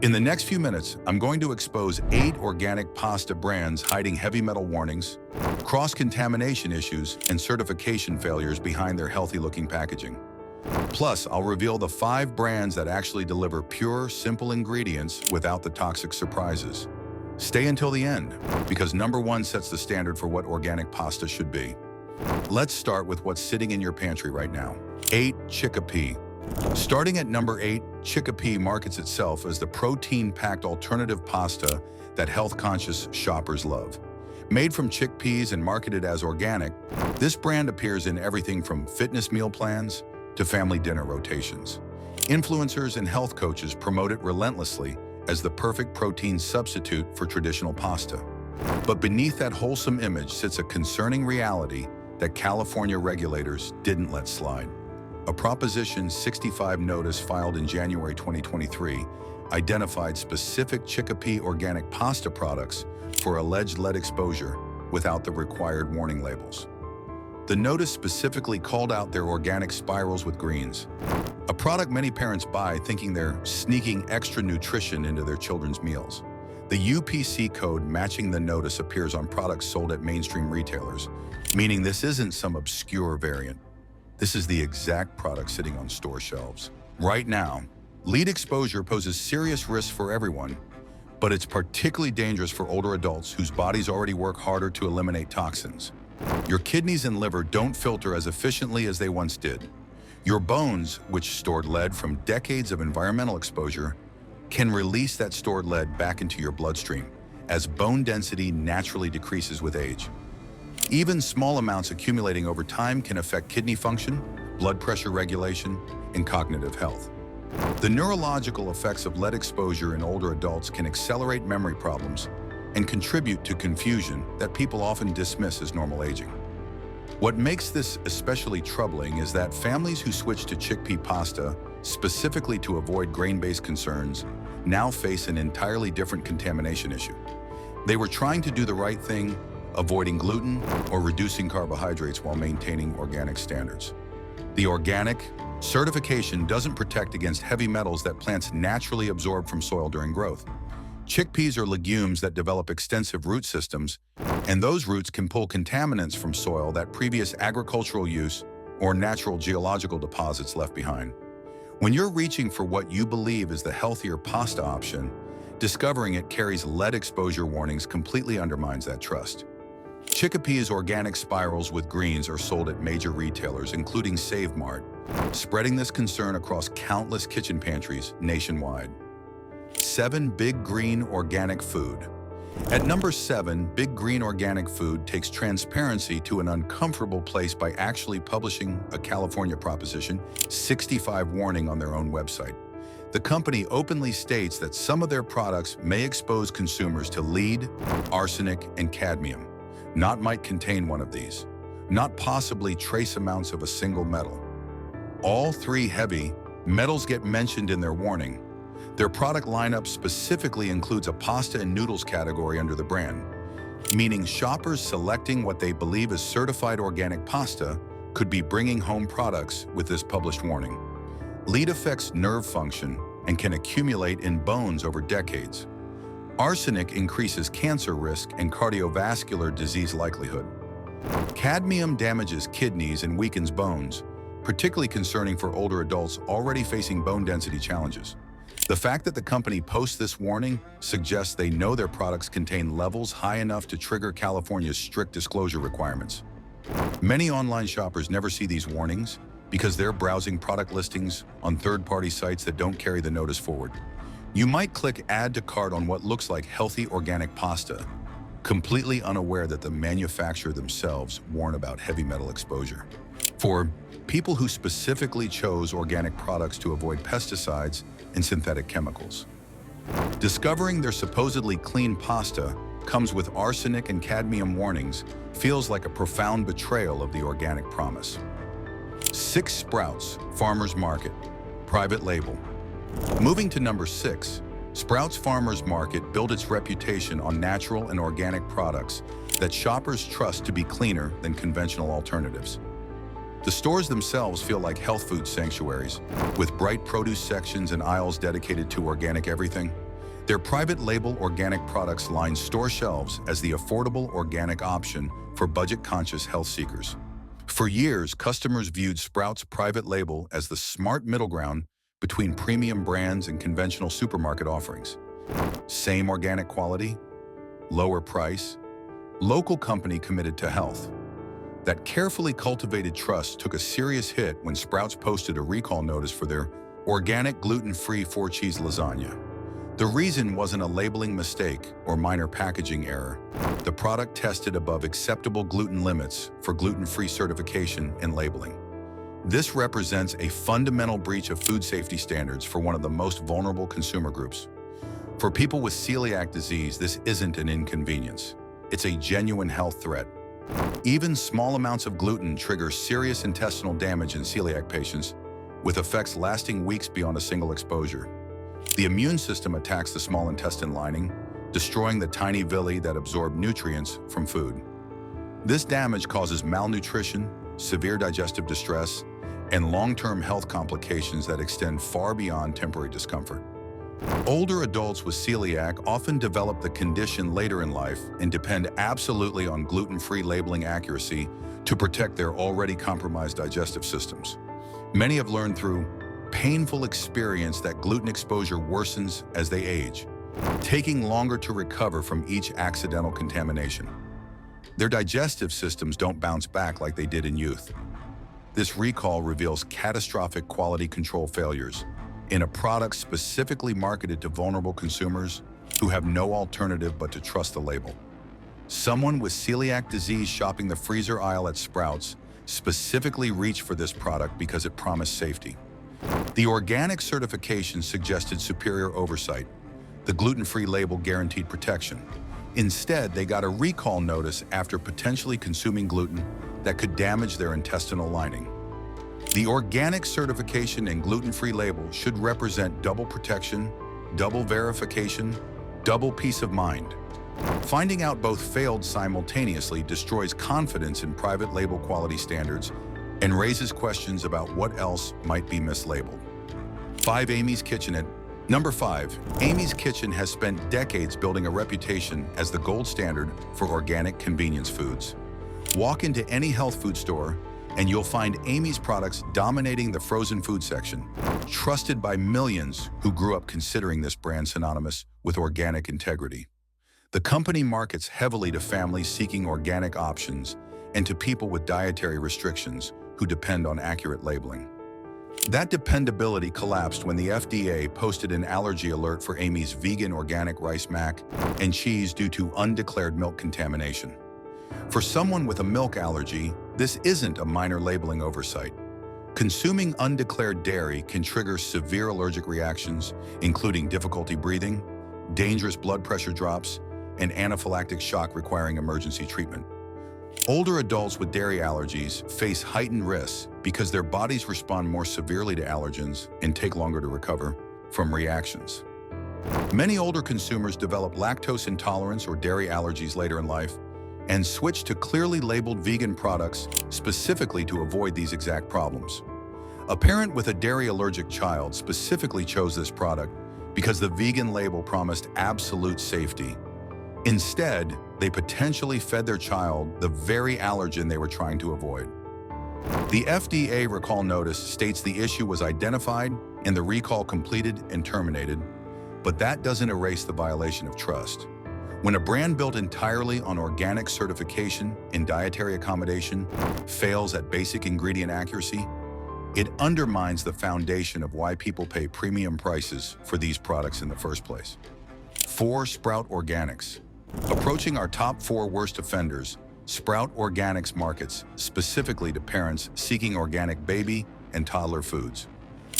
In the next few minutes, I'm going to expose 8 organic pasta brands hiding heavy metal warnings, cross-contamination issues, and certification failures behind their healthy-looking packaging. Plus, I'll reveal the 5 brands that actually deliver pure, simple ingredients without the toxic surprises. Stay until the end, because number 1 sets the standard for what organic pasta should be. Let's start with what's sitting in your pantry right now. 8. Chickpea. Starting at number 8, Chickpea markets itself as the protein-packed alternative pasta that health-conscious shoppers love. Made from chickpeas and marketed as organic, this brand appears in everything from fitness meal plans to family dinner rotations. Influencers and health coaches promote it relentlessly as the perfect protein substitute for traditional pasta. But beneath that wholesome image sits a concerning reality that California regulators didn't let slide. A Proposition 65 notice filed in January 2023 identified specific Chickpea organic pasta products for alleged lead exposure without the required warning labels. The notice specifically called out their organic spirals with greens, a product many parents buy thinking they're sneaking extra nutrition into their children's meals. The UPC code matching the notice appears on products sold at mainstream retailers, meaning this isn't some obscure variant. This is the exact product sitting on store shelves. Right now, lead exposure poses serious risks for everyone, but it's particularly dangerous for older adults whose bodies already work harder to eliminate toxins. Your kidneys and liver don't filter as efficiently as they once did. Your bones, which stored lead from decades of environmental exposure, can release that stored lead back into your bloodstream as bone density naturally decreases with age. Even small amounts accumulating over time can affect kidney function, blood pressure regulation, and cognitive health. The neurological effects of lead exposure in older adults can accelerate memory problems and contribute to confusion that people often dismiss as normal aging. What makes this especially troubling is that families who switch to chickpea pasta specifically to avoid grain-based concerns now face an entirely different contamination issue. They were trying to do the right thing, avoiding gluten or reducing carbohydrates while maintaining organic standards. The organic certification doesn't protect against heavy metals that plants naturally absorb from soil during growth. Chickpeas are legumes that develop extensive root systems, and those roots can pull contaminants from soil that previous agricultural use or natural geological deposits left behind. When you're reaching for what you believe is the healthier pasta option, discovering it carries lead exposure warnings completely undermines that trust. Chickpea's organic spirals with greens are sold at major retailers, including Save Mart, spreading this concern across countless kitchen pantries nationwide. 7. Big Green Organic Food. At number 7, Big Green Organic Food takes transparency to an uncomfortable place by actually publishing a California Proposition 65 warning on their own website. The company openly states that some of their products may expose consumers to lead, arsenic, and cadmium. Not might contain one of these, not possibly trace amounts of a single metal. All 3 heavy metals get mentioned in their warning. Their product lineup specifically includes a pasta and noodles category under the brand, meaning shoppers selecting what they believe is certified organic pasta could be bringing home products with this published warning. Lead affects nerve function and can accumulate in bones over decades. Arsenic increases cancer risk and cardiovascular disease likelihood. Cadmium damages kidneys and weakens bones, particularly concerning for older adults already facing bone density challenges. The fact that the company posts this warning suggests they know their products contain levels high enough to trigger California's strict disclosure requirements. Many online shoppers never see these warnings because they're browsing product listings on third-party sites that don't carry the notice forward. You might click Add to Cart on what looks like healthy organic pasta, completely unaware that the manufacturer themselves warn about heavy metal exposure. For people who specifically chose organic products to avoid pesticides and synthetic chemicals, discovering their supposedly clean pasta comes with arsenic and cadmium warnings feels like a profound betrayal of the organic promise. 6. Sprouts Farmers Market, private label. Moving to number 6, Sprouts Farmers Market built its reputation on natural and organic products that shoppers trust to be cleaner than conventional alternatives. The stores themselves feel like health food sanctuaries, with bright produce sections and aisles dedicated to organic everything. Their private label organic products line store shelves as the affordable organic option for budget-conscious health seekers. For years, customers viewed Sprouts' private label as the smart middle ground between premium brands and conventional supermarket offerings. Same organic quality, lower price, local company committed to health. That carefully cultivated trust took a serious hit when Sprouts posted a recall notice for their organic gluten-free 4-cheese lasagna. The reason wasn't a labeling mistake or minor packaging error. The product tested above acceptable gluten limits for gluten-free certification and labeling. This represents a fundamental breach of food safety standards for one of the most vulnerable consumer groups. For people with celiac disease, this isn't an inconvenience. It's a genuine health threat. Even small amounts of gluten trigger serious intestinal damage in celiac patients, with effects lasting weeks beyond a single exposure. The immune system attacks the small intestine lining, destroying the tiny villi that absorb nutrients from food. This damage causes malnutrition, severe digestive distress, and long-term health complications that extend far beyond temporary discomfort. Older adults with celiac often develop the condition later in life and depend absolutely on gluten-free labeling accuracy to protect their already compromised digestive systems. Many have learned through painful experience that gluten exposure worsens as they age, taking longer to recover from each accidental contamination. Their digestive systems don't bounce back like they did in youth. This recall reveals catastrophic quality control failures in a product specifically marketed to vulnerable consumers who have no alternative but to trust the label. Someone with celiac disease shopping the freezer aisle at Sprouts specifically reached for this product because it promised safety. The organic certification suggested superior oversight. The gluten-free label guaranteed protection. Instead, they got a recall notice after potentially consuming gluten that could damage their intestinal lining. The organic certification and gluten-free label should represent double protection, double verification, double peace of mind. Finding out both failed simultaneously destroys confidence in private label quality standards and raises questions about what else might be mislabeled. 5. Amy's Kitchen. Number 5. Amy's Kitchen has spent decades building a reputation as the gold standard for organic convenience foods. Walk into any health food store and you'll find Amy's products dominating the frozen food section, trusted by millions who grew up considering this brand synonymous with organic integrity. The company markets heavily to families seeking organic options and to people with dietary restrictions who depend on accurate labeling. That dependability collapsed when the FDA posted an allergy alert for Amy's vegan organic rice mac and cheese due to undeclared milk contamination. For someone with a milk allergy, this isn't a minor labeling oversight. Consuming undeclared dairy can trigger severe allergic reactions, including difficulty breathing, dangerous blood pressure drops, and anaphylactic shock requiring emergency treatment. Older adults with dairy allergies face heightened risks because their bodies respond more severely to allergens and take longer to recover from reactions. Many older consumers develop lactose intolerance or dairy allergies later in life and switch to clearly labeled vegan products specifically to avoid these exact problems. A parent with a dairy allergic child specifically chose this product because the vegan label promised absolute safety. Instead, they potentially fed their child the very allergen they were trying to avoid. The FDA recall notice states the issue was identified and the recall completed and terminated, but that doesn't erase the violation of trust. When a brand built entirely on organic certification and dietary accommodation fails at basic ingredient accuracy, it undermines the foundation of why people pay premium prices for these products in the first place. 4. Sprout Organics. Approaching our top 4 worst offenders, Sprout Organics markets specifically to parents seeking organic baby and toddler foods.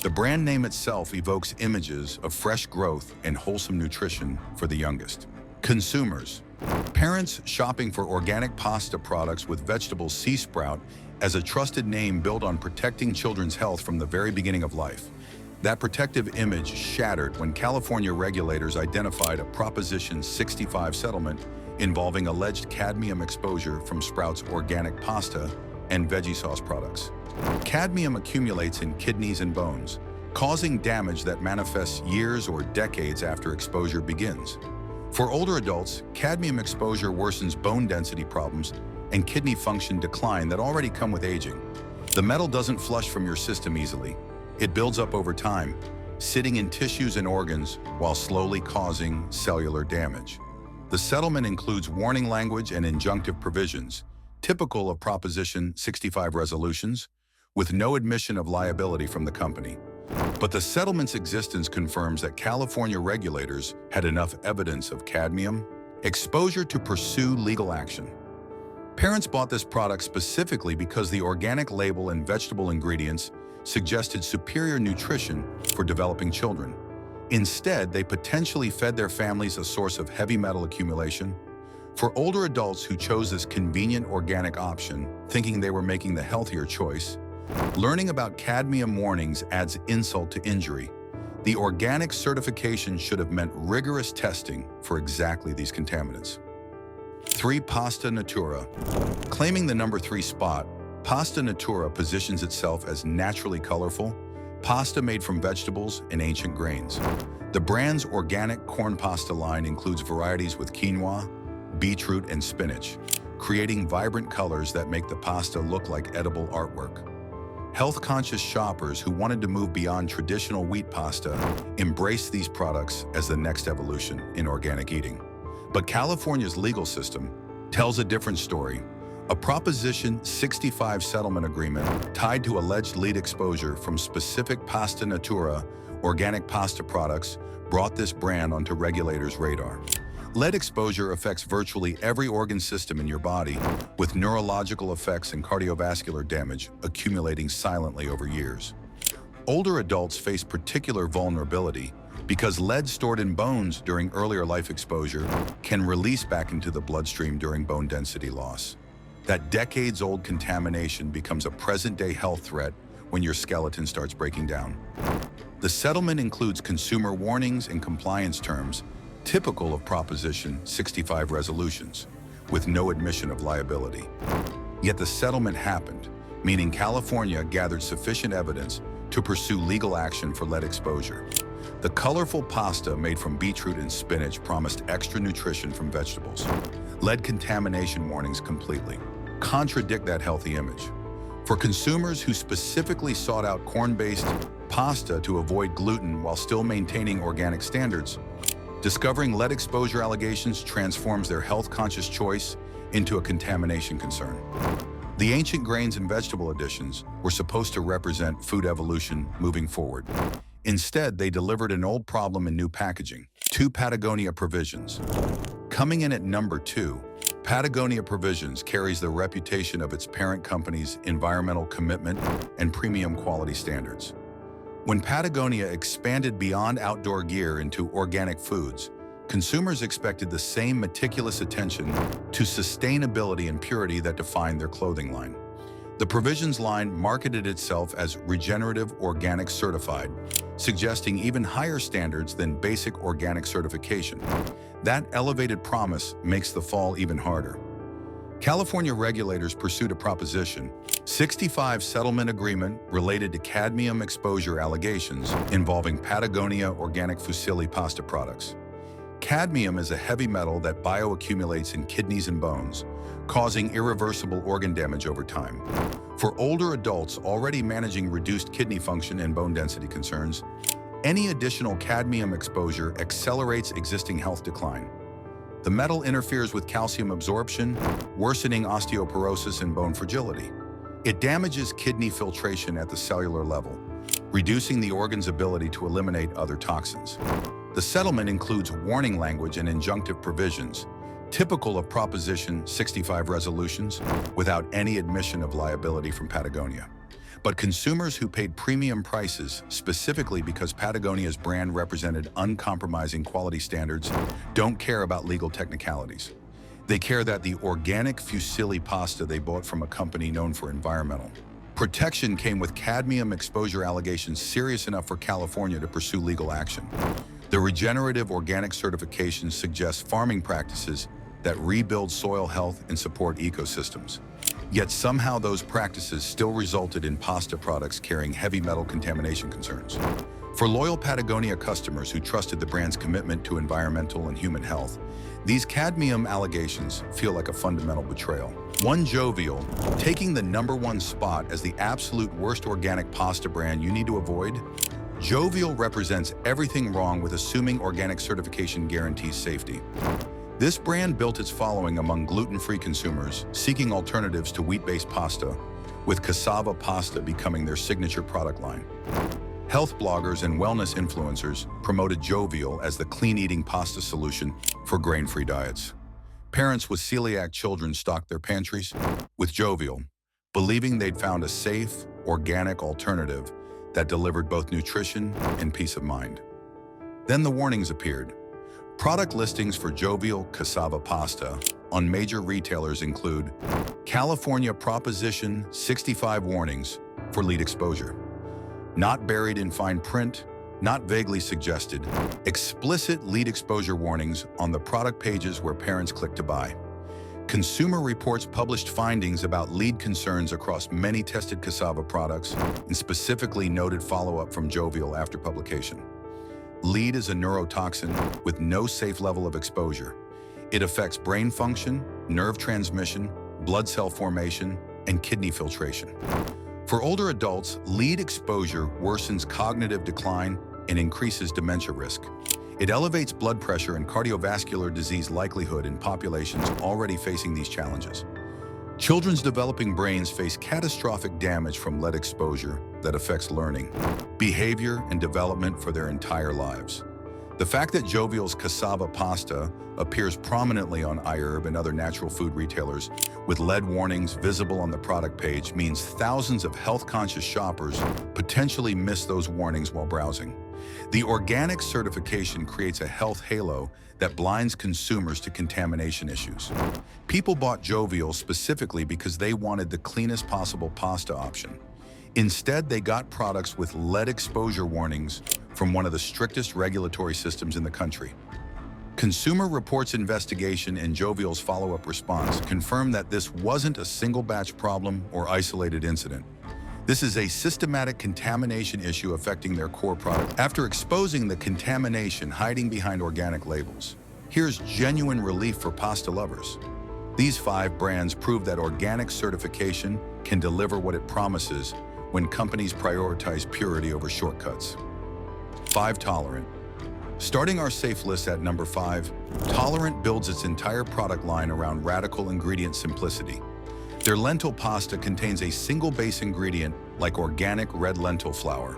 The brand name itself evokes images of fresh growth and wholesome nutrition for the youngest. Consumers. Parents shopping for organic pasta products with vegetables see Sprout as a trusted name built on protecting children's health from the very beginning of life. That protective image shattered when California regulators identified a Proposition 65 settlement involving alleged cadmium exposure from Sprout's organic pasta and veggie sauce products. Cadmium accumulates in kidneys and bones, causing damage that manifests years or decades after exposure begins. For older adults, cadmium exposure worsens bone density problems and kidney function decline that already come with aging. The metal doesn't flush from your system easily. It builds up over time, sitting in tissues and organs while slowly causing cellular damage. The settlement includes warning language and injunctive provisions, typical of Proposition 65 resolutions, with no admission of liability from the company. But the settlement's existence confirms that California regulators had enough evidence of cadmium exposure to pursue legal action. Parents bought this product specifically because the organic label and vegetable ingredients suggested superior nutrition for developing children. Instead, they potentially fed their families a source of heavy metal accumulation. For older adults who chose this convenient organic option, thinking they were making the healthier choice, learning about cadmium warnings adds insult to injury. The organic certification should have meant rigorous testing for exactly these contaminants. 3. Pasta Natura. Claiming the number 3 spot, Pasta Natura positions itself as naturally colorful pasta made from vegetables and ancient grains. The brand's organic corn pasta line includes varieties with quinoa, beetroot, and spinach, creating vibrant colors that make the pasta look like edible artwork. Health-conscious shoppers who wanted to move beyond traditional wheat pasta embraced these products as the next evolution in organic eating. But California's legal system tells a different story. A Proposition 65 settlement agreement tied to alleged lead exposure from specific Pasta Natura organic pasta products brought this brand onto regulators' radar. Lead exposure affects virtually every organ system in your body, with neurological effects and cardiovascular damage accumulating silently over years. Older adults face particular vulnerability because lead stored in bones during earlier life exposure can release back into the bloodstream during bone density loss. That decades-old contamination becomes a present-day health threat when your skeleton starts breaking down. The settlement includes consumer warnings and compliance terms typical of Proposition 65 resolutions, with no admission of liability. Yet the settlement happened, meaning California gathered sufficient evidence to pursue legal action for lead exposure. The colorful pasta made from beetroot and spinach promised extra nutrition from vegetables. Lead contamination warnings completely contradict that healthy image. For consumers who specifically sought out corn-based pasta to avoid gluten while still maintaining organic standards, discovering lead exposure allegations transforms their health-conscious choice into a contamination concern. The ancient grains and vegetable additions were supposed to represent food evolution moving forward. Instead, they delivered an old problem in new packaging. 2. Patagonia Provisions. Coming in at number 2, Patagonia Provisions carries the reputation of its parent company's environmental commitment and premium quality standards. When Patagonia expanded beyond outdoor gear into organic foods, consumers expected the same meticulous attention to sustainability and purity that defined their clothing line. The Provisions line marketed itself as regenerative organic certified, suggesting even higher standards than basic organic certification. That elevated promise makes the fall even harder. California regulators pursued a Proposition 65 settlement agreement related to cadmium exposure allegations involving Patagonia Organic Fusilli pasta products. Cadmium is a heavy metal that bioaccumulates in kidneys and bones, causing irreversible organ damage over time. For older adults already managing reduced kidney function and bone density concerns, any additional cadmium exposure accelerates existing health decline. The metal interferes with calcium absorption, worsening osteoporosis and bone fragility. It damages kidney filtration at the cellular level, reducing the organ's ability to eliminate other toxins. The settlement includes warning language and injunctive provisions, typical of Proposition 65 resolutions, without any admission of liability from Patagonia. But consumers who paid premium prices specifically because Patagonia's brand represented uncompromising quality standards don't care about legal technicalities. They care that the organic fusilli pasta they bought from a company known for environmental protection came with cadmium exposure allegations serious enough for California to pursue legal action. The regenerative organic certification suggests farming practices that rebuild soil health and support ecosystems. Yet somehow those practices still resulted in pasta products carrying heavy metal contamination concerns. For loyal Patagonia customers who trusted the brand's commitment to environmental and human health, these cadmium allegations feel like a fundamental betrayal. One Jovial, taking the #1 spot as the absolute worst organic pasta brand you need to avoid. Jovial represents everything wrong with assuming organic certification guarantees safety. This brand built its following among gluten-free consumers seeking alternatives to wheat-based pasta, with cassava pasta becoming their signature product line. Health bloggers and wellness influencers promoted Jovial as the clean-eating pasta solution for grain-free diets. Parents with celiac children stocked their pantries with Jovial, believing they'd found a safe, organic alternative that delivered both nutrition and peace of mind. Then the warnings appeared. Product listings for Jovial cassava pasta on major retailers include California Proposition 65 warnings for lead exposure. Not buried in fine print, not vaguely suggested, explicit lead exposure warnings on the product pages where parents click to buy. Consumer Reports published findings about lead concerns across many tested cassava products and specifically noted follow-up from Jovial after publication. Lead is a neurotoxin with no safe level of exposure. It affects brain function, nerve transmission, blood cell formation, and kidney filtration. For older adults, lead exposure worsens cognitive decline and increases dementia risk. It elevates blood pressure and cardiovascular disease likelihood in populations already facing these challenges. Children's developing brains face catastrophic damage from lead exposure that affects learning, behavior, and development for their entire lives. The fact that Jovial's cassava pasta appears prominently on iHerb and other natural food retailers with lead warnings visible on the product page means thousands of health-conscious shoppers potentially miss those warnings while browsing. The organic certification creates a health halo that blinds consumers to contamination issues. People bought Jovial specifically because they wanted the cleanest possible pasta option. Instead, they got products with lead exposure warnings from one of the strictest regulatory systems in the country. Consumer Reports investigation and Jovial's follow-up response confirmed that this wasn't a single batch problem or isolated incident. This is a systematic contamination issue affecting their core product. After exposing the contamination hiding behind organic labels, here's genuine relief for pasta lovers. These 5 brands prove that organic certification can deliver what it promises when companies prioritize purity over shortcuts. 5 Tolerant. Starting our safe list at number 5, Tolerant builds its entire product line around radical ingredient simplicity. Their lentil pasta contains a single base ingredient like organic red lentil flour.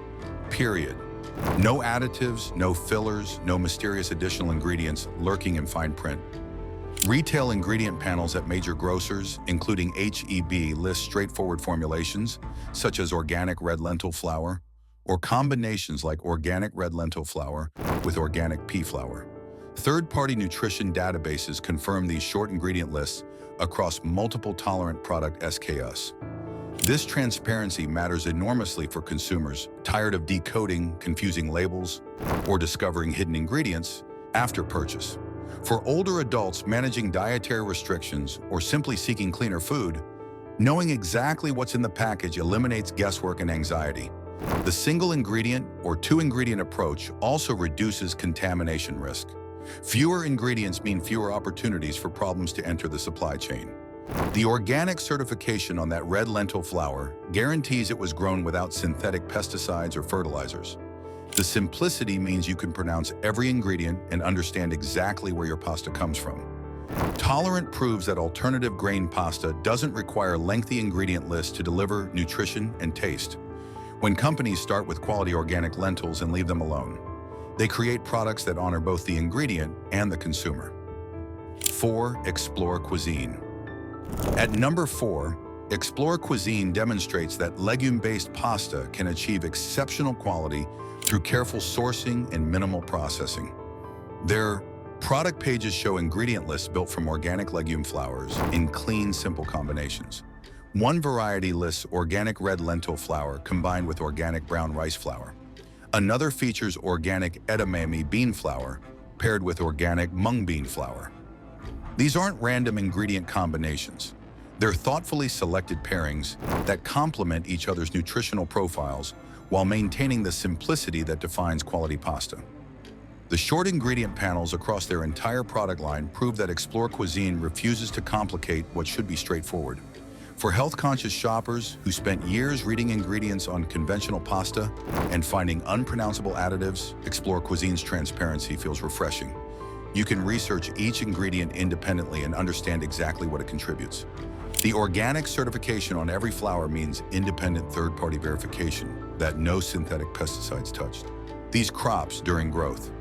Period. No additives, no fillers, no mysterious additional ingredients lurking in fine print. Retail ingredient panels at major grocers, including H-E-B, list straightforward formulations, such as organic red lentil flour, or combinations like organic red lentil flour with organic pea flour. Third-party nutrition databases confirm these short ingredient lists across multiple Tolerant product SKUs. This transparency matters enormously for consumers tired of decoding confusing labels or discovering hidden ingredients after purchase. For older adults managing dietary restrictions or simply seeking cleaner food, knowing exactly what's in the package eliminates guesswork and anxiety. The single ingredient or 2-ingredient approach also reduces contamination risk. Fewer ingredients mean fewer opportunities for problems to enter the supply chain. The organic certification on that red lentil flour guarantees it was grown without synthetic pesticides or fertilizers. The simplicity means you can pronounce every ingredient and understand exactly where your pasta comes from. Tolerant proves that alternative grain pasta doesn't require lengthy ingredient lists to deliver nutrition and taste. When companies start with quality organic lentils and leave them alone, they create products that honor both the ingredient and the consumer. 4. Explore Cuisine. At number 4, Explore Cuisine demonstrates that legume-based pasta can achieve exceptional quality through careful sourcing and minimal processing. Their product pages show ingredient lists built from organic legume flours in clean, simple combinations. One variety lists organic red lentil flour combined with organic brown rice flour. Another features organic edamame bean flour paired with organic mung bean flour. These aren't random ingredient combinations. They're thoughtfully selected pairings that complement each other's nutritional profiles while maintaining the simplicity that defines quality pasta. The short ingredient panels across their entire product line prove that Explore Cuisine refuses to complicate what should be straightforward. For health-conscious shoppers who spent years reading ingredients on conventional pasta and finding unpronounceable additives, Explore Cuisine's transparency feels refreshing. You can research each ingredient independently and understand exactly what it contributes. The organic certification on every flour means independent third-party verification that no synthetic pesticides touched these crops during growth.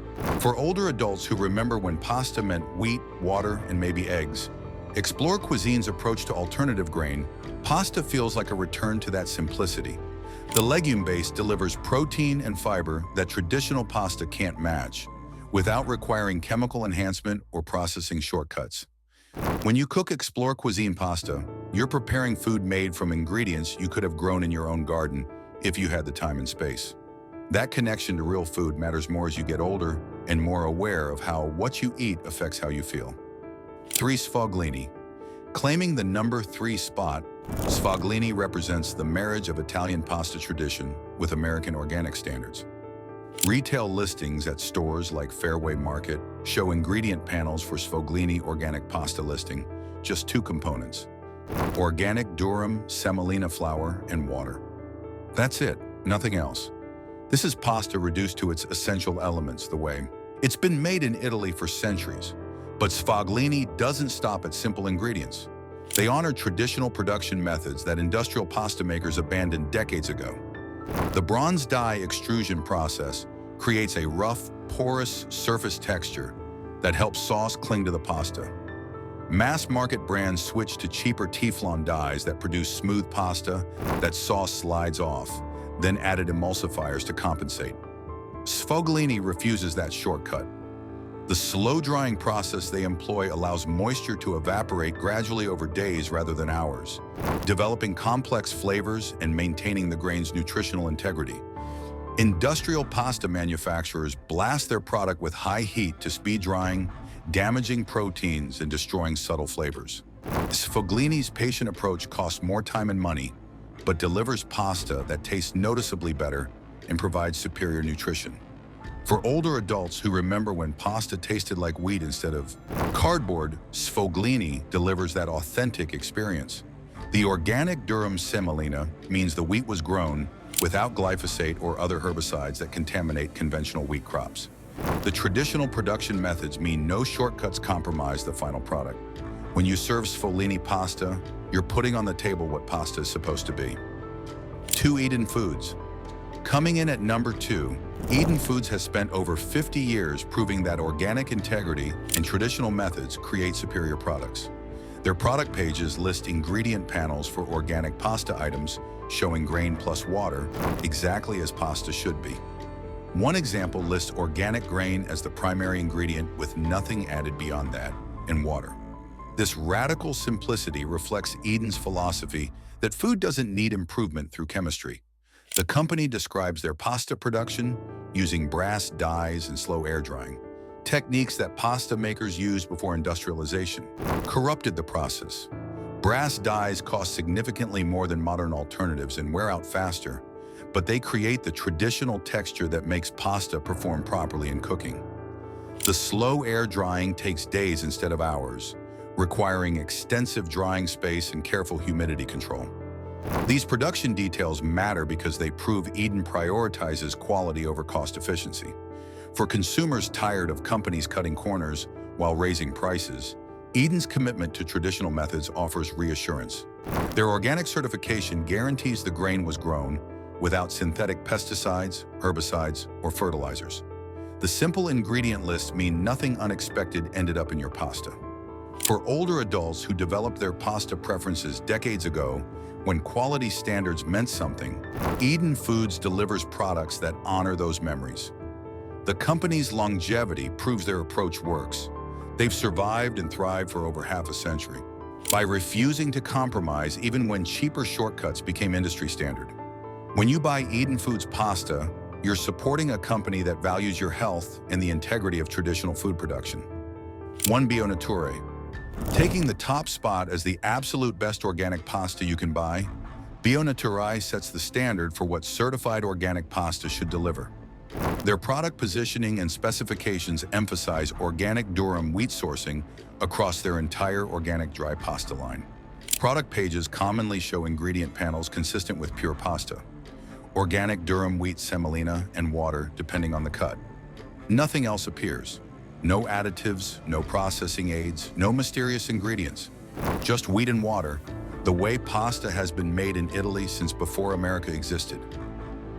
For older adults who remember when pasta meant wheat, water, and maybe eggs, Explore Cuisine's approach to alternative grain pasta feels like a return to that simplicity. The legume base delivers protein and fiber that traditional pasta can't match, without requiring chemical enhancement or processing shortcuts. When you cook Explore Cuisine pasta, you're preparing food made from ingredients you could have grown in your own garden if you had the time and space. That connection to real food matters more as you get older and more aware of how what you eat affects how you feel. 3. Sfoglini. Claiming the number 3 spot, Sfoglini represents the marriage of Italian pasta tradition with American organic standards. Retail listings at stores like Fairway Market show ingredient panels for Sfoglini organic pasta listing, just 2 components: organic durum semolina flour and water. That's it, nothing else. This is pasta reduced to its essential elements the way it's been made in Italy for centuries. But Sfoglini doesn't stop at simple ingredients. They honor traditional production methods that industrial pasta makers abandoned decades ago. The bronze die extrusion process creates a rough, porous surface texture that helps sauce cling to the pasta. Mass-market brands switch to cheaper Teflon dies that produce smooth pasta that sauce slides off, then added emulsifiers to compensate. Sfoglini refuses that shortcut. The slow-drying process they employ allows moisture to evaporate gradually over days rather than hours, developing complex flavors and maintaining the grain's nutritional integrity. Industrial pasta manufacturers blast their product with high heat to speed drying, damaging proteins and destroying subtle flavors. Sfoglini's patient approach costs more time and money, but delivers pasta that tastes noticeably better and provides superior nutrition. For older adults who remember when pasta tasted like wheat instead of cardboard, Sfoglini delivers that authentic experience. The organic durum semolina means the wheat was grown without glyphosate or other herbicides that contaminate conventional wheat crops. The traditional production methods mean no shortcuts compromise the final product. When you serve Sfoglini pasta, you're putting on the table what pasta is supposed to be. 2. Eden Foods. Coming in at number 2, Eden Foods has spent over 50 years proving that organic integrity and traditional methods create superior products. Their product pages list ingredient panels for organic pasta items showing grain plus water, exactly as pasta should be. One example lists organic grain as the primary ingredient with nothing added beyond that, and water. This radical simplicity reflects Eden's philosophy that food doesn't need improvement through chemistry. The company describes their pasta production using brass dies and slow air drying, techniques that pasta makers used before industrialization corrupted the process. Brass dies cost significantly more than modern alternatives and wear out faster, but they create the traditional texture that makes pasta perform properly in cooking. The slow air drying takes days instead of hours, requiring extensive drying space and careful humidity control. These production details matter because they prove Eden prioritizes quality over cost efficiency. For consumers tired of companies cutting corners while raising prices, Eden's commitment to traditional methods offers reassurance. Their organic certification guarantees the grain was grown without synthetic pesticides, herbicides, or fertilizers. The simple ingredient lists mean nothing unexpected ended up in your pasta. For older adults who developed their pasta preferences decades ago, when quality standards meant something, Eden Foods delivers products that honor those memories. The company's longevity proves their approach works. They've survived and thrived for over half a century by refusing to compromise even when cheaper shortcuts became industry standard. When you buy Eden Foods pasta, you're supporting a company that values your health and the integrity of traditional food production. 1. Bio Nature. Taking the top spot as the absolute best organic pasta you can buy, Bio Naturae sets the standard for what certified organic pasta should deliver. Their product positioning and specifications emphasize organic durum wheat sourcing across their entire organic dry pasta line. Product pages commonly show ingredient panels consistent with pure pasta, organic durum wheat semolina, and water, depending on the cut. Nothing else appears. No additives, no processing aids, no mysterious ingredients. Just wheat and water, the way pasta has been made in Italy since before America existed.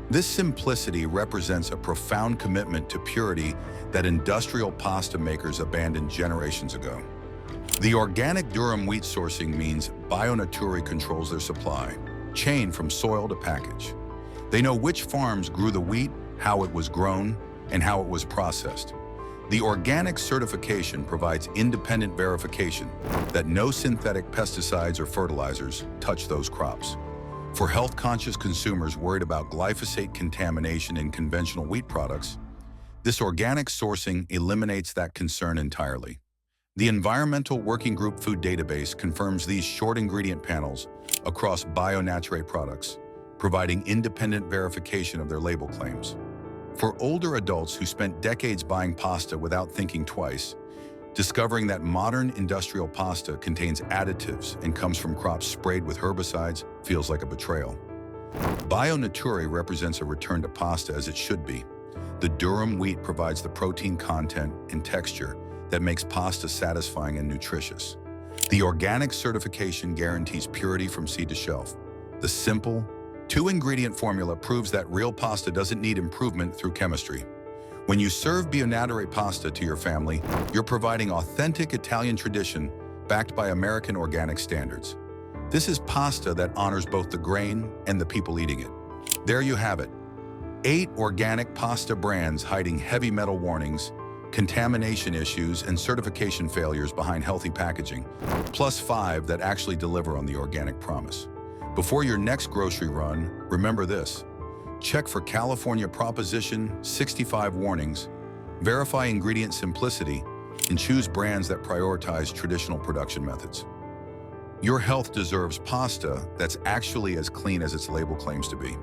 This simplicity represents a profound commitment to purity that industrial pasta makers abandoned generations ago. The organic durum wheat sourcing means Bio Naturae controls their supply chain from soil to package. They know which farms grew the wheat, how it was grown, and how it was processed. The organic certification provides independent verification that no synthetic pesticides or fertilizers touch those crops. For health-conscious consumers worried about glyphosate contamination in conventional wheat products, this organic sourcing eliminates that concern entirely. The Environmental Working Group Food Database confirms these short ingredient panels across Bio Naturae products, providing independent verification of their label claims. For older adults who spent decades buying pasta without thinking twice, discovering that modern industrial pasta contains additives and comes from crops sprayed with herbicides feels like a betrayal. Bio Naturae represents a return to pasta as it should be. The durum wheat provides the protein content and texture that makes pasta satisfying and nutritious. The organic certification guarantees purity from seed to shelf. The simple, two-ingredient formula proves that real pasta doesn't need improvement through chemistry. When you serve Bio Naturae pasta to your family, you're providing authentic Italian tradition backed by American organic standards. This is pasta that honors both the grain and the people eating it. There you have it. 8 organic pasta brands hiding heavy metal warnings, contamination issues, and certification failures behind healthy packaging, plus 5 that actually deliver on the organic promise. Before your next grocery run, remember this. Check for California Proposition 65 warnings, verify ingredient simplicity, and choose brands that prioritize traditional production methods. Your health deserves pasta that's actually as clean as its label claims to be.